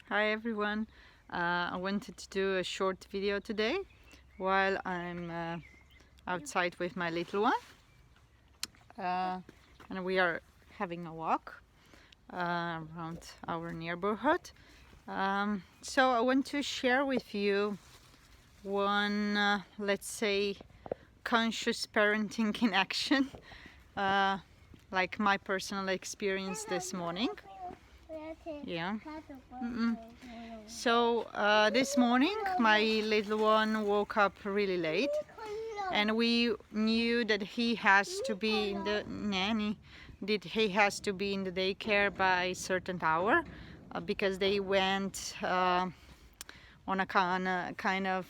Hi everyone. I wanted to do a short video today while I'm outside with my little one, and we are having a walk around our neighborhood. So I want to share with you one, let's say, conscious parenting in action, like my personal experience this morning. Yeah. So this morning my little one woke up really late, and we knew that he has to be in the daycare by a certain hour, because they went on a kind of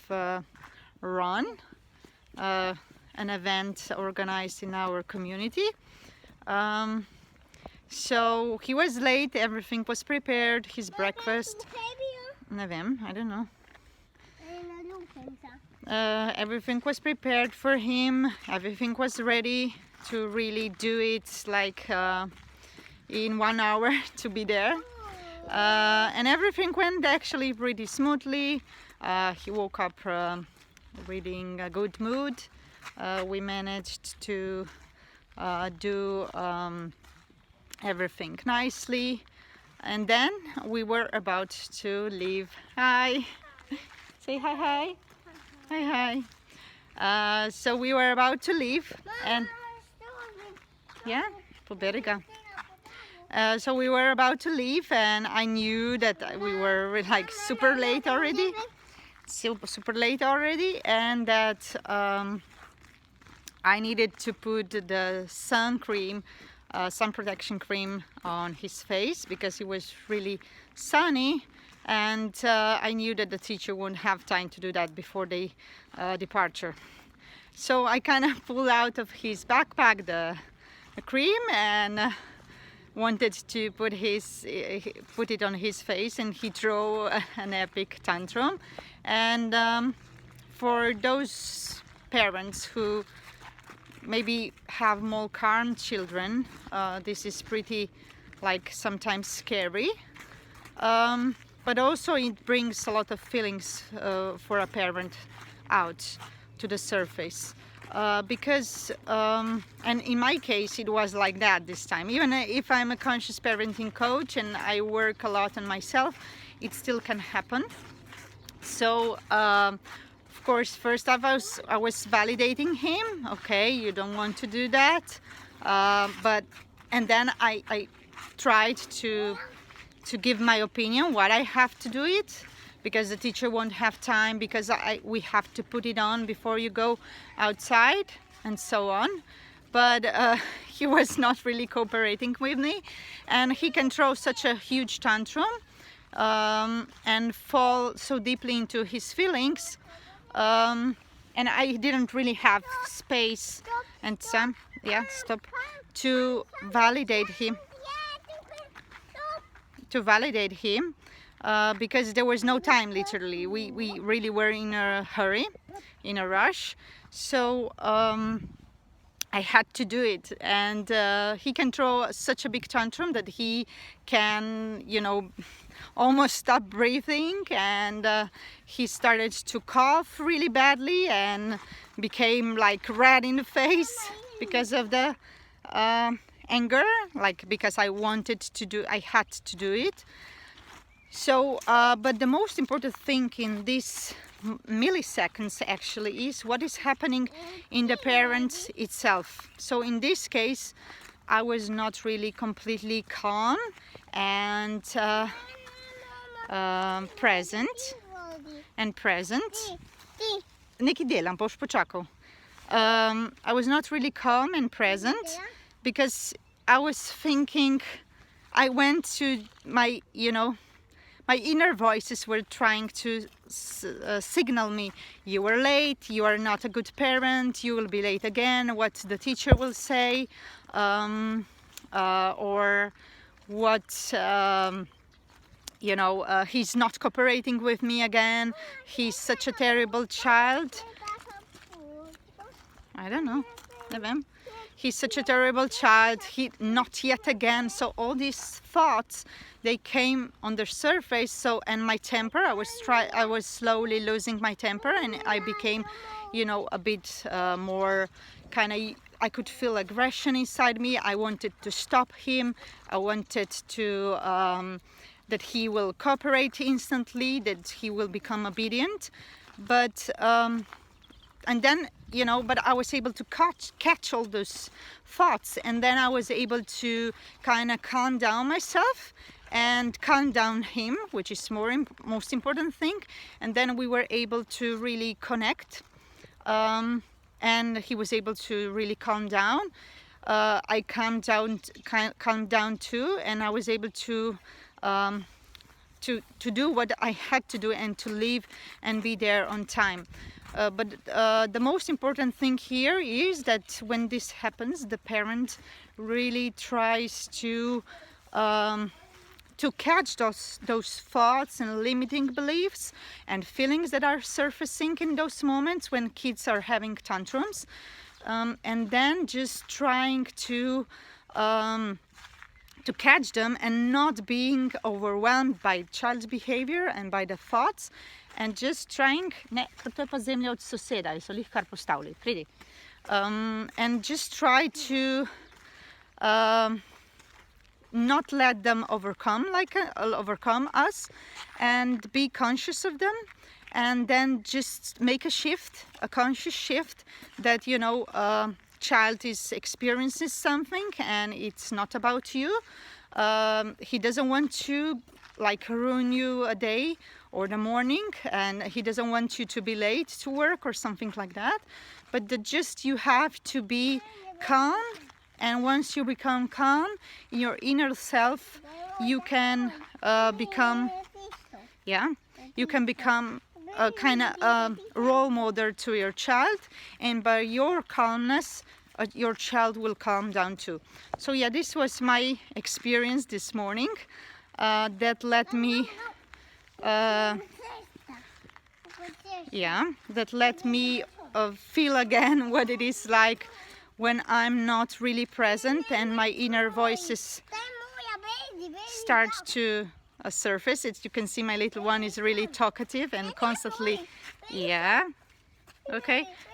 run, an event organized in our community. So he was late, everything was prepared, his breakfast. I don't know. Everything was prepared for him, everything was ready to really do it like in 1 hour to be there. And everything went actually pretty smoothly. He woke up really in a good mood. We managed to do everything nicely, and then we were about to leave. Hi, say hi. So we were about to leave, and yeah, so we were about to leave, and I knew that we were like super late already, and that I needed to put the sun protection cream on his face because it was really sunny, and I knew that the teacher wouldn't have time to do that before the departure. So I kind of pulled out of his backpack the cream and wanted to put it on his face, and he threw an epic tantrum. And for those parents who maybe have more calm children, this is pretty like sometimes scary, but also it brings a lot of feelings for a parent out to the surface, because and in my case it was like that this time. Even if I'm a conscious parenting coach and I work a lot on myself, it still can happen. So of course, first I was validating him. Okay, you don't want to do that, and then I tried to give my opinion what I have to do it, because the teacher won't have time, because we have to put it on before you go outside and so on. But he was not really cooperating with me, and he can throw such a huge tantrum and fall so deeply into his feelings. And I didn't really have space and time, to validate him, because there was no time, literally. We really were in a hurry, in a rush. So I had to do it, and he can throw such a big tantrum that he can, almost stop breathing, and he started to cough really badly and became like red in the face because of the anger, like because I had to do it. So but the most important thing in this milliseconds actually is what is happening in the parent itself. So in this case I was not really completely calm and present. I was not really calm and present because I was thinking, I went to my inner voices were trying to signal me, you were late, you are not a good parent, you will be late again, what the teacher will say, or what he's not cooperating with me again, he's such a terrible child. I don't know. he's such a terrible child, he not yet again. So all these thoughts, they came on the surface. So, and my temper, I was slowly losing my temper, and I became, you know, a bit more kind of, I could feel aggression inside me. I wanted to stop him. I wanted to that he will cooperate instantly, that he will become obedient. But and then, you know, but I was able to catch all those thoughts, and then I was able to kind of calm down myself and calm down him, which is most important thing. And then we were able to really connect, and he was able to really calm down. I calmed down too, and I was able to do what I had to do and to leave and be there on time. But the most important thing here is that when this happens, the parent really tries to catch those thoughts and limiting beliefs and feelings that are surfacing in those moments when kids are having tantrums, and then just trying to catch them and not being overwhelmed by child's behavior and by the thoughts, and just trying and just try to not let them overcome us, and be conscious of them, and then just make a conscious shift that, you know, child is experiencing something and it's not about you. He doesn't want to like ruin you a day or the morning, and he doesn't want you to be late to work or something like that, but just you have to be calm. And once you become calm in your inner self, you can become a kind of role model to your child, and by your calmness your child will calm down too. So yeah, this was my experience this morning that let me feel again what it is like when I'm not really present and my inner voices start to surface. You can see my little one is really talkative and constantly,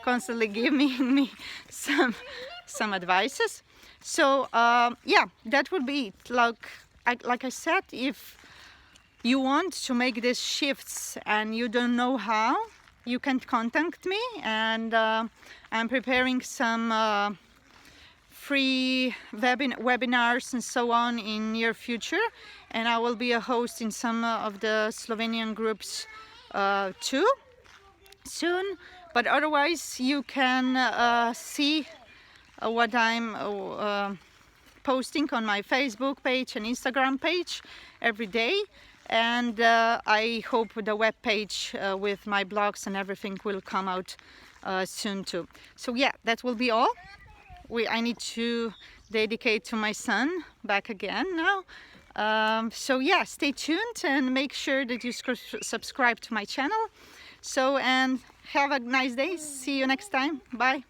constantly giving me some advices. So that would be it. Like I said, if you want to make these shifts and you don't know how, you can contact me, and I'm preparing some free webinars and so on in near future, and I will be a host in some of the Slovenian groups too soon. But otherwise you can see what I'm posting on my Facebook page and Instagram page every day, and I hope the web page with my blogs and everything will come out soon too. So yeah, that will be all. I need to dedicate to my son back again now. So yeah, stay tuned and make sure that you subscribe to my channel. So, and have a nice day. See you next time. Bye.